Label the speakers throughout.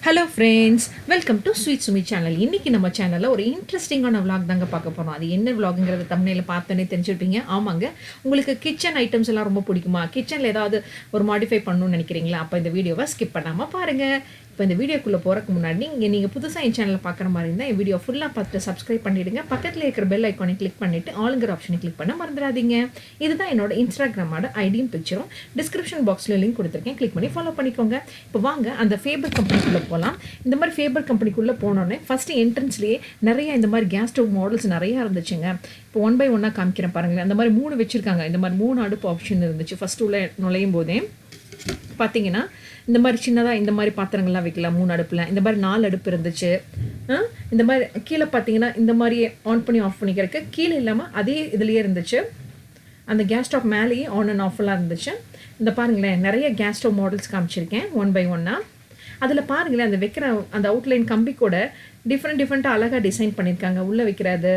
Speaker 1: Hello friends, welcome to sweet Sumi channel. இன்றைக்கி நம்ம சேனலில் ஒரு இன்ட்ரெஸ்டிங்கான விளாக் தாங்க பார்க்க போகிறோம். அது என்ன விளாகுங்கிறது தமிழில் பார்த்தோன்னே தெரிஞ்சுருப்பீங்க. ஆமாங்க, உங்களுக்கு கிச்சன் ஐட்டம்ஸ் எல்லாம் ரொம்ப பிடிக்குமா? கிச்சனில் ஏதாவது ஒரு மாடிஃபை பண்ணணும்னு நினைக்கிறீங்களா? அப்போ இந்த வீடியோவை ஸ்கிப் பண்ணாமல் பாருங்கள். இப்போ இந்த வீடியோக்குள்ளே போகிறக்கு முன்னாடி நீங்கள் புதுசாக என் சேனலில் பார்க்குற மாதிரி இருந்தால் என் வீடியோ ஃபுல்லாக பார்த்துட்டு சப்ஸ்கிரைப் பண்ணிவிடுங்க. பக்கத்தில் இருக்கிற பெல் ஐக்கானை கிளிக் பண்ணிவிட்டு ஆளுங்கிற ஆப்ஷனை கிளிக் பண்ண மறந்துடாதீங்க. இதுதான் என்னோட இன்ஸ்டாகிராமோட ஐடியும் பிக்சரும் டிஸ்கிரிப்ஷன் பாக்ஸில் லிங்க் கொடுத்துருக்கேன். கிளிக் பண்ணி ஃபாலோ பண்ணிக்கோங்க. இப்போ வாங்க அந்த ஃபேபர் கம்பெனிக்குள்ளே போகலாம். இந்த மாதிரி ஃபேபர் கம்பெனிக்குள்ளே போனோன்னே ஃபஸ்ட்டு என்ட்ரன்ஸ்லேயே நிறைய இந்த மாதிரி கேஸ் ஸ்டவ் மாடல்ஸ் நிறையா இருந்துச்சுங்க. இப்போ 1 by 1 காமிக்கிறேன் பாருங்களேன். அந்த மாதிரி 3 வச்சுருக்காங்க. இந்த மாதிரி 3 அடுப்பு ஆப்ஷன் இருந்துச்சு. ஃபஸ்ட்டு உள்ள நுழையும் போதே பார்த்தீங்கன்னா இந்த மாதிரி சின்னதாக இந்த மாதிரி பாத்திரங்கள்லாம் வைக்கலாம் 3 அடுப்பில். இந்த மாதிரி 4 அடுப்பு இருந்துச்சு. இந்த மாதிரி கீழே பார்த்தீங்கன்னா இந்த மாதிரி ஆன் பண்ணி ஆஃப் பண்ணிக்கிறதுக்கு கீழே இல்லாமல் அதே இதுலேயே இருந்துச்சு. அந்த கேஸ் ஸ்டவ் மேலேயே ஆன் அண்ட் ஆஃப்லாம் இருந்துச்சு. இந்த பாருங்களேன், நிறைய கேஸ் ஸ்டவ் மாடல்ஸ் காமிச்சிருக்கேன் 1 by 1. அதில் பாருங்களேன், அந்த வைக்கிற அந்த அவுட்லைன் கம்பி கூட டிஃப்ரெண்ட்டாக அழகாக டிசைன் பண்ணியிருக்காங்க. உள்ளே வைக்கிறது,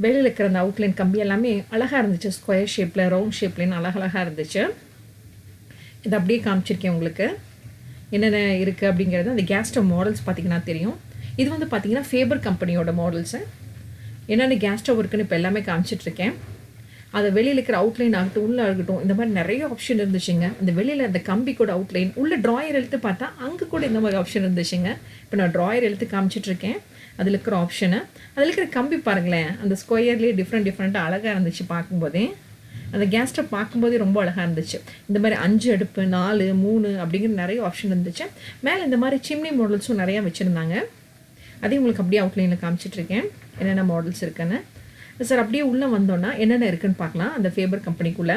Speaker 1: வெளியில் இருக்கிற அந்த அவுட்லைன் கம்பி எல்லாமே அழகாக இருந்துச்சு. ஸ்கொயர் ஷேப்பில், ரவுண்ட் ஷேப்லேன்னு அழகழகாக இருந்துச்சு. இது அப்படியே காமிச்சிருக்கேன் உங்களுக்கு என்னென்ன இருக்குது அப்படிங்கிறது. அந்த கேஸ் ஸ்டவ் மாடல்ஸ் பார்த்திங்கன்னா தெரியும். இது வந்து பார்த்திங்கன்னா ஃபேபர் கம்பெனியோட மாடல்ஸு. என்னென்ன கேஸ் ஸ்டவ் இருக்குன்னு இப்போ எல்லாமே காமிச்சிட்ருக்கேன். அதை வெளியில் இருக்கிற அவுட்லைன் ஆகட்டும், உள்ளே ஆகட்டும், இந்த மாதிரி நிறைய ஆப்ஷன் இருந்துச்சுங்க. அந்த வெளியில் அந்த கம்பி கூட அவுட்லைன், உள்ள ட்ராயர் எழுத்து பார்த்தா அங்கே கூட இந்த மாதிரி ஆப்ஷன் இருந்துச்சுங்க. இப்போ நான் ட்ராயர் எழுத்து காமிச்சிட்ருக்கேன். அதில் இருக்கிற ஆப்ஷனை, அதில் இருக்கிற கம்பி பாருங்களேன், அந்த ஸ்கொயர்லேயே டிஃப்ரெண்ட்டாக அழகாக இருந்துச்சு பார்க்கும்போதே. அந்த கேஸ் ஸ்டவ் பார்க்கும்போதே ரொம்ப அழகாக இருந்துச்சு. இந்த மாதிரி 5 அடுப்பு, 4, 3 அப்படிங்கிற நிறைய ஆப்ஷன் இருந்துச்சு. மேலே இந்த மாதிரி சிம்னி மாடல்ஸும் நிறையா வச்சுருந்தாங்க. அதையும் உங்களுக்கு அப்படியே அவுட்லைனில் காமிச்சிட்ருக்கேன் என்னென்ன மாடல்ஸ் இருக்குன்னு. சார் அப்படியே உள்ளே வந்தோன்னா என்னென்ன இருக்குதுன்னு பார்க்கலாம் அந்த ஃபேபர் கம்பெனிக்குள்ளே.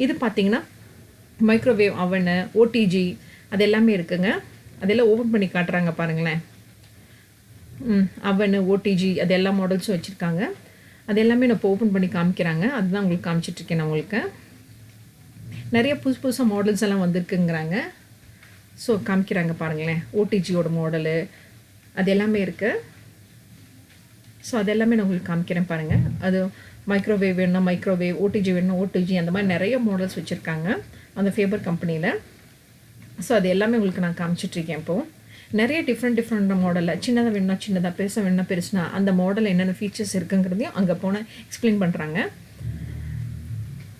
Speaker 1: இது பார்த்திங்கன்னா மைக்ரோவேவ் அவனு, ஓடிஜி அது எல்லாமே இருக்குங்க. அதெல்லாம் ஓப்பன் பண்ணி காட்டுறாங்க பாருங்களேன். அவனு, ஓடிஜி அது எல்லா மாடல்ஸும் வச்சுருக்காங்க. அது எல்லாமே நான் இப்போ ஓப்பன் பண்ணி காமிக்கிறாங்க. அதுதான் உங்களுக்கு காமிச்சிட்ருக்கேன். நான் உங்களுக்கு நிறைய புதுசாக மாடல்ஸ் எல்லாம் வந்திருக்குங்கிறாங்க. ஸோ காமிக்கிறாங்க பாருங்களேன். ஓடிஜியோட மாடலு அது எல்லாமே இருக்குது. ஸோ அது எல்லாமே நான் உங்களுக்கு காமிக்கிறேன் பாருங்கள். அது மைக்ரோவேவ் வேணும்னா மைக்ரோவேவ், ஓடிஜி வேணும்னா ஓடிஜி, அந்த மாதிரி நிறைய மாடல்ஸ் வச்சுருக்காங்க அந்த ஃபேபர் கம்பெனியில். ஸோ அது எல்லாமே உங்களுக்கு நான் காமிச்சிட்ருக்கேன். இப்போது நிறைய டிஃப்ரெண்ட் மாடலில் சின்னதாக வேணும்னா சின்னதாக, பெருசாக வேணும்னா பெருசுனா அந்த மாடல் என்னென்ன ஃபீச்சர்ஸ் இருக்குங்கிறதையும் அங்கே போனால் எக்ஸ்பிளைன் பண்ணுறாங்க.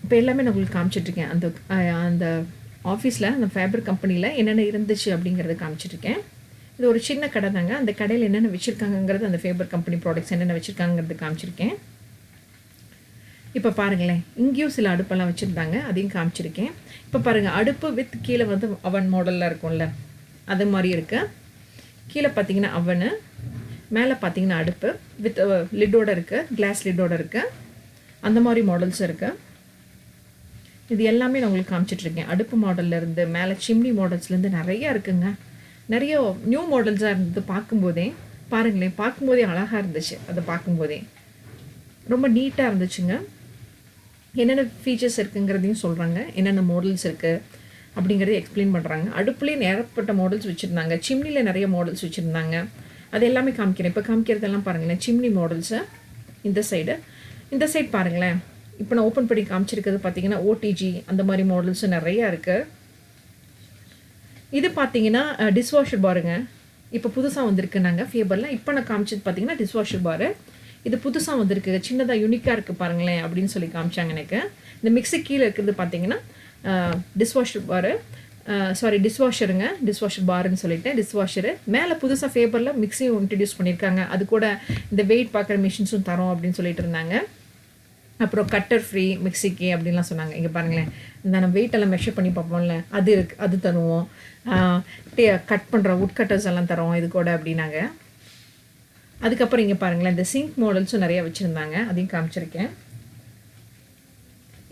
Speaker 1: இப்போ எல்லாமே நான் உங்களுக்கு காமிச்சிட்ருக்கேன். அந்த ஆஃபீஸில் அந்த ஃபேபர் கம்பெனியில் என்னென்ன இருந்துச்சு அப்படிங்கிறத காமிச்சிட்ருக்கேன். இது ஒரு சின்ன கடை தாங்க. அந்த கடையில் என்னென்ன வச்சுருக்காங்கிறது, அந்த ஃபேபர் கம்பெனி ப்ராடக்ட்ஸ் என்னென்ன வச்சுருக்காங்கிறது காமிச்சிருக்கேன். இப்போ பாருங்களேன், இங்கேயும் சில அடுப்பெல்லாம் வச்சுருந்தாங்க, அதையும் காமிச்சிருக்கேன். இப்போ பாருங்கள், அடுப்பு வித் கீழே வந்து அவன் மாடலில் இருக்கும்ல, அது மாதிரி இருக்குது. கீழே பார்த்தீங்கன்னா அவனு, மேலே பார்த்தீங்கன்னா அடுப்பு வித் லிட்டோடு இருக்குது, கிளாஸ் லிட்டோடு இருக்குது. அந்த மாதிரி மாடல்ஸ் இருக்குது. இது எல்லாமே நான் உங்களுக்கு காமிச்சிட்ருக்கேன். அடுப்பு மாடல்லேருந்து மேலே சிம்னி மாடல்ஸ்லேருந்து நிறையா இருக்குங்க. நிறைய நியூ மாடல்ஸாக இருந்தது. பார்க்கும்போதே பாருங்களேன், பார்க்கும்போதே அழகாக இருந்துச்சு. அதை பார்க்கும்போதே ரொம்ப நீட்டாக இருந்துச்சுங்க. என்னென்ன ஃபீச்சர்ஸ் இருக்குங்கிறதையும் சொல்கிறாங்க, என்னென்ன மாடல்ஸ் இருக்குது அப்படிங்கிறத எக்ஸ்பிளைன் பண்ணுறாங்க. அடுப்புலேயே ஏகப்பட்ட மாடல்ஸ் வச்சுருந்தாங்க. சிம்னியில் நிறைய மாடல்ஸ் வச்சுருந்தாங்க. அது எல்லாமே காமிக்கிறேன். இப்போ காமிக்கிறதெல்லாம் பாருங்களேன், சிம்னி மாடல்ஸை. இந்த சைடு பாருங்களேன். இப்போ நான் ஓப்பன் பண்ணி காமிச்சிருக்கிறது பார்த்தீங்கன்னா ஓடிஜி அந்த மாதிரி மாடல்ஸும் நிறையா இருக்குது. இது பார்த்தீங்கன்னா டிஷ்வாஷர் பாருங்க. இப்போ புதுசாக வந்திருக்கு நாங்கள் ஃபேபரில். இப்போ நான் காமிச்சது பார்த்தீங்கன்னா டிஷ்வாஷர் பாரு. இது புதுசாக வந்திருக்கு, சின்னதாக யூனிக்காக இருக்குது பாருங்களேன் அப்படின்னு சொல்லி காமிச்சாங்க எனக்கு. இந்த மிக்ஸி கீழே இருக்கிறது பார்த்தீங்கன்னா டிஷ்வாஷர் பாரு, டிஷ்வாஷருங்க, டிஷ்வாஷர் பாருன்னு சொல்லிட்டேன், டிஷ்வாஷரு. மேலே புதுசாக ஃபேபரில் மிக்ஸியும் இன்ட்ரடியூஸ் பண்ணியிருக்காங்க. அது கூட இந்த வெயிட் பார்க்குற மிஷின்ஸும் தரோம் அப்படின்னு சொல்லிட்டு இருந்தாங்க. அப்புறம் கட்டர் ஃப்ரீ மிக்ஸிக்கு அப்படின்லாம் சொன்னாங்க. இங்கே பாருங்களேன், இந்த நம்ம வெயிட்டெல்லாம் மெஷர் பண்ணி பார்ப்போம்ல, அது இருக்குது, அது தருவோம். கட் பண்ணுற உட் கட்டர்ஸ் எல்லாம் தரோம் இது கூட அப்படின்னாங்க. அதுக்கப்புறம் இங்கே பாருங்களேன், இந்த சிங்க் மாடல்ஸும் நிறையா வச்சுருந்தாங்க, அதையும் காமிச்சிருக்கேன்.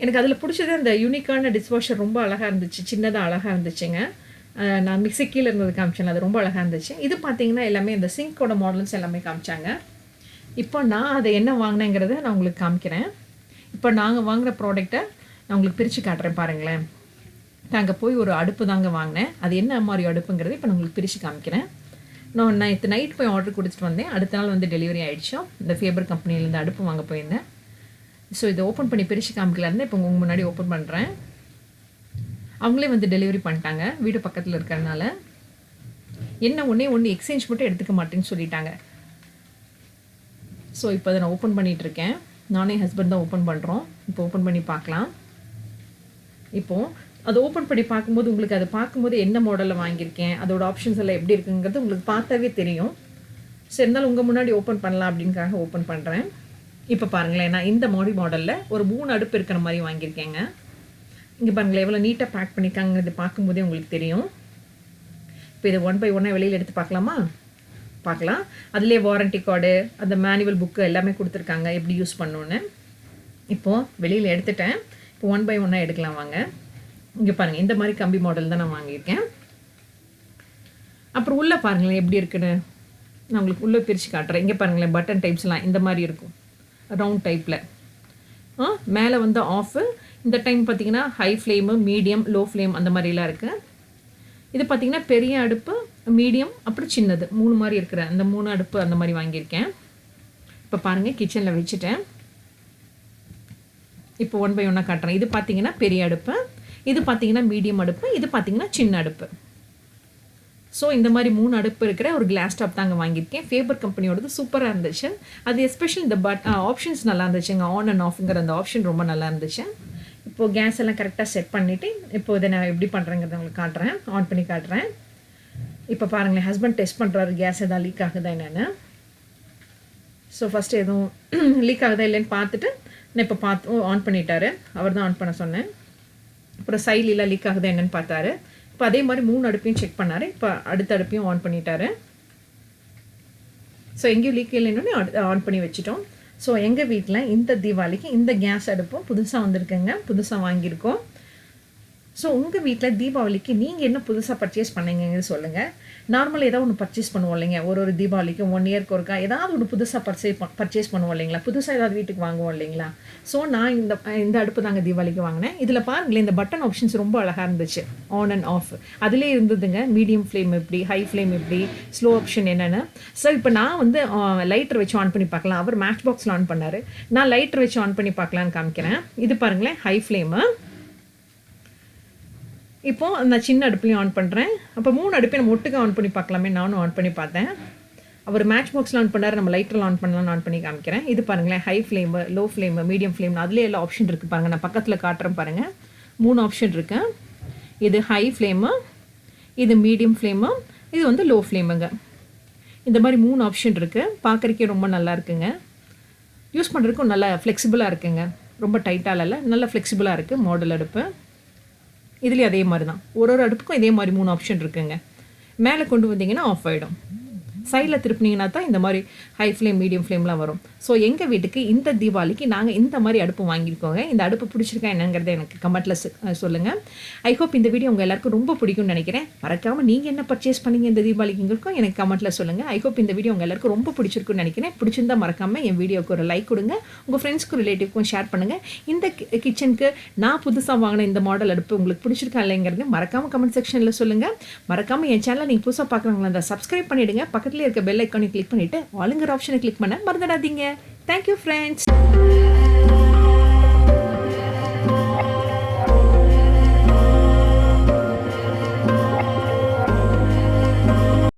Speaker 1: எனக்கு அதில் பிடிச்சது அந்த யூனிக்கான டிஷ்வாஷர் ரொம்ப அழகாக இருந்துச்சு, சின்னதாக அழகாக இருந்துச்சுங்க. நான் மிக்ஸி கீழே இருந்தது காமிச்சேன், அது ரொம்ப அழகாக இருந்துச்சு. இது பார்த்தீங்கன்னா எல்லாமே இந்த சிங்க்கோட மாடல்ஸ் எல்லாமே காமிச்சாங்க. இப்போ நான் அதை என்ன வாங்கினேங்கிறத நான் உங்களுக்கு காமிக்கிறேன். இப்போ நாங்கள் வாங்கின ப்ராடக்டை நான் உங்களுக்கு பிரித்து காட்டுறேன் பாருங்களேன். நாங்கள் போய் ஒரு அடுப்பு தாங்க வாங்கினேன். அது என்ன மாதிரி அடுப்புங்கிறது இப்போ நான் உங்களுக்கு பிரித்து காமிக்கிறேன். நான் நேற்று நைட் போய் ஆர்டர் கொடுத்துட்டு வந்தேன். அடுத்த நாள் வந்து டெலிவரி ஆகிடுச்சோ. இந்த ஃபேபர் கம்பெனிலேருந்து அடுப்பு வாங்க போயிருந்தேன். ஸோ இதை ஓப்பன் பண்ணி பிரித்து காமிக்கலான்னு இப்போ உங்கள் முன்னாடி ஓப்பன் பண்ணுறேன். அவங்களே வந்து டெலிவரி பண்ணிட்டாங்க, வீடு பக்கத்தில் இருக்கிறதுனால. என்ன ஒன்றே ஒன்று எக்ஸ்சேஞ்ச் மட்டும் எடுத்துக்க மாட்டேன்னு சொல்லிட்டாங்க. ஸோ இப்போ அதை நான் ஓப்பன் பண்ணிகிட்ருக்கேன். நானே ஹஸ்பண்ட் தான் ஓப்பன் பண்ணுறோம். இப்போ ஓப்பன் பண்ணி பார்க்கலாம். இப்போது அதை ஓப்பன் பண்ணி பார்க்கும்போது உங்களுக்கு அதை பார்க்கும்போது என்ன மாடலில் வாங்கியிருக்கேன், அதோட ஆப்ஷன்ஸ் எல்லாம் எப்படி இருக்குங்கிறது உங்களுக்கு பார்த்தாவே தெரியும். ஸோ இருந்தாலும் உங்கள் முன்னாடி ஓப்பன் பண்ணலாம் அப்படின்காக ஓப்பன் பண்ணுறேன். இப்போ பாருங்களேன், நான் இந்த மாடலில் ஒரு 3 அடுப்பு இருக்கிற மாதிரி வாங்கியிருக்கேங்க. இங்கே பாருங்களேன் எவ்வளோ நீட்டாக பேக் பண்ணியிருக்காங்கிறது பார்க்கும்போதே உங்களுக்கு தெரியும். இப்போ இதை 1 by 1 வெளியில் எடுத்து பார்க்கலாமா? பார்க்கலாம். அதிலே வாரண்டி கார்டு, அந்த மேனுவல் புக்கு எல்லாமே கொடுத்துருக்காங்க எப்படி யூஸ் பண்ணணுன்னு. இப்போது வெளியில் எடுத்துட்டேன். இப்போ 1 by 1 எடுக்கலாம் வாங்க. இங்கே பாருங்கள், இந்த மாதிரி கம்பி மாடல் தான் நான் வாங்கியிருக்கேன். அப்புறம் உள்ளே பாருங்களேன் எப்படி இருக்குன்னு நான் உங்களுக்கு உள்ளே பிரித்து காட்டுறேன். இங்கே பாருங்களேன் பட்டன் டைப்ஸ்லாம் இந்த மாதிரி இருக்கும், ரவுண்ட் டைப்பில். மேலே வந்து ஆஃபு. இந்த டைம் பார்த்திங்கன்னா high flame, medium, low flame அந்த மாதிரிலாம் இருக்குது. இது பார்த்திங்கன்னா பெரிய அடுப்பு, மீடியம், அப்புறம் சின்னது 3 மாதிரி இருக்கிற அந்த 3 அடுப்பு அந்த மாதிரி வாங்கியிருக்கேன். இப்போ பாருங்கள் கிச்சனில் வச்சுட்டேன். இப்போ 1 by 1 காட்டுறேன். இது பார்த்திங்கன்னா பெரிய அடுப்பு, இது பார்த்திங்கன்னா மீடியம் அடுப்பு, இது பார்த்திங்கன்னா சின்ன அடுப்பு. ஸோ இந்த மாதிரி 3 அடுப்பு இருக்கிற ஒரு கிளாஸ் டாப் தாங்க வாங்கியிருக்கேன். ஃபேபர் கம்பெனியோடது சூப்பராக இருந்துச்சு. அது எஸ்பெஷலி இந்த ஆப்ஷன்ஸ் நல்லா இருந்துச்சுங்க. ஆன் அண்ட் ஆஃப்ங்கிற அந்த ஆப்ஷன் ரொம்ப நல்லா இருந்துச்சு. இப்போது கேஸ் எல்லாம் கரெக்டாக செட் பண்ணிவிட்டு இப்போ இதை நான் எப்படி பண்ணுறேங்கிறத உங்களுக்கு காட்டுறேன். ஆன் பண்ணி காட்டுறேன். இப்போ பாருங்களேன், ஹஸ்பண்ட் டெஸ்ட் பண்ணுறாரு கேஸ் எதாவது லீக் ஆகுதா என்னென்னு. ஸோ ஃபஸ்ட்டு எதுவும் லீக் ஆகுதா இல்லைன்னு பார்த்துட்டு நான் இப்போ ஆன் பண்ணிட்டாரு. அவர் தான் ஆன் பண்ண சொன்னேன். அப்புறம் சைட்லாம் லீக் ஆகுதா என்னென்னு பார்த்தாரு. இப்போ அதே மாதிரி 3 அடுப்பையும் செக் பண்ணார். இப்போ அடுத்த அடுப்பையும் ஆன் பண்ணிட்டாரு. ஸோ எங்கேயும் லீக் இல்லைன்னு ஆன் பண்ணி வச்சுட்டோம். ஸோ எங்கள் வீட்டில் இந்த தீபாவளிக்கு இந்த கேஸ் அடுப்பும் புதுசாக வந்திருக்குங்க, புதுசாக வாங்கியிருக்கோம். ஸோ உங்கள் வீட்டில் தீபாவளிக்கு நீங்கள் என்ன புதுசாக பர்ச்சேஸ் பண்ணீங்கன்னு சொல்லுங்கள். நார்மலாக ஏதாவது ஒன்று பர்ச்சேஸ் பண்ணுவோம் இல்லைங்க, ஒரு தீபாவளிக்கு 1 இயர்க்கு ஒருக்கா ஏதாவது ஒன்று புதுசாக பர்ச்சேஸ் பண்ணுவோம் இல்லைங்களா, புதுசாக ஏதாவது வீட்டுக்கு வாங்குவோம் இல்லைங்களா. ஸோ நான் இந்த அடுப்பு தாங்க தீபாவளிக்கு வாங்கினேன். இதில் பாருங்களேன், இந்த பட்டன் ஆப்ஷன்ஸ் ரொம்ப அழகாக இருந்துச்சு. ஆன் அண்ட் ஆஃப் அதிலே இருந்ததுங்க. மீடியம் ஃப்ளேம் எப்படி, ஹை ஃப்ளேம் எப்படி, ஸ்லோ ஆப்ஷன் என்னென்னு. ஸோ இப்போ நான் வந்து லைட்டர் வச்சு ஆன் பண்ணி பார்க்கலாம். அவர் மேட்ச் பாக்ஸில் ஆன் பண்ணார். நான் லைட்டர் வச்சு ஆன் பண்ணி பார்க்கலான்னு காமிக்கிறேன். இது பாருங்களேன் ஹை ஃப்ளேமு. இப்போது நான் சின்ன அடுப்புலையும் ஆன் பண்ணுறேன். அப்போ 3 அடுப்பையும் நம்ம ஒட்டுக்க ஆன் பண்ணி பார்க்கலாமே. நானும் ஆன் பண்ணி பார்த்தேன். அவர் மேட்ச் பாக்ஸில் ஆன் பண்ணார், நம்ம லைட்டரில் ஆன் பண்ணலாம்னு ஆன் பண்ணி காமிக்கிறேன். இது பாருங்களேன் high flame, low flame, medium flame, அதிலே எல்லா ஆப்ஷன் இருக்குது பாருங்கள். நான் பக்கத்தில் காட்டுறேன் பாருங்கள். 3 ஆப்ஷன் இருக்கு. இது ஹை ஃப்ளேமு, இது மீடியம் ஃப்ளேமு, இது வந்து லோ ஃப்ளேமுங்க. இந்த மாதிரி 3 ஆப்ஷன் இருக்குது. பார்க்குறக்கே ரொம்ப நல்லா இருக்குங்க. யூஸ் பண்ணுறதுக்கும் நல்லா ஃப்ளெக்சிபிளாக இருக்குங்க. ரொம்ப டைட்டாக இல்லை, நல்லா ஃப்ளெக்சிபிளாக இருக்குது மாடல் அடுப்பு. இதுலேயும் அதே மாதிரி தான், ஒரு அடுப்புக்கும் இதே மாதிரி 3 ஆப்ஷன் இருக்குங்க. மேலே கொண்டு வந்தீங்கன்னா ஆஃப் ஆகிடும். சைடில் திருப்பினீங்கன்னா தான் இந்த மாதிரி ஹை ஃப்ளேம், மீடியம் ஃப்ளேம்லாம் வரும். ஸோ எங்கள் வீட்டுக்கு இந்த தீபாவளிக்கு நாங்கள் இந்த மாதிரி அடுப்பு வாங்கியிருக்கோங்க. இந்த அடுப்பு பிடிச்சிருக்கா என்னங்கிறத எனக்கு கமெண்ட்டில் சொல்லுங்கள். ஐ ஹோப் இந்த வீடியோ உங்கள் எல்லாருக்கும் ரொம்ப பிடிக்கும்னு நினைக்கிறேன். மறக்காமல் நீங்கள் என்ன பர்ச்சேஸ் பண்ணீங்க இந்த தீபாவளிக்குங்களுக்கும் எனக்கு கமெண்ட்டில் சொல்லுங்கள். ஐ ஹோப் இந்த வீடியோ உங்கள் எல்லாருக்கும் ரொம்ப பிடிச்சிருக்குன்னு நினைக்கிறேன். பிடிச்சிருந்தா மறக்காமல் என் வீடியோக்கு ஒரு லைக் கொடுங்க. உங்கள் ஃப்ரெண்ட்ஸ்க்கும் ரிலேட்டிவ்க்கும் ஷேர் பண்ணுங்கள். இந்த கிச்சனுக்கு நான் புதுசாக வாங்கின இந்த மாடல் அடுப்பு உங்களுக்கு பிடிச்சிருக்கா இல்லைங்கிறது மறக்காமல் கமெண்ட் செக்ஷனில் சொல்லுங்கள். மறக்காமல் என் சேனலை நீங்கள் புதுசாக பார்க்குறவங்களா இருந்தால் சப்ஸ்கிரைப் பண்ணிவிடுங்க. பக்கத்தில் இருக்க பெல் ஐக்கானை கிளிக் பண்ணிவிட்டு ஆளுங்கிற ஆப்ஷனை கிளிக் பண்ண மறந்துடாதீங்க. Thank you friends.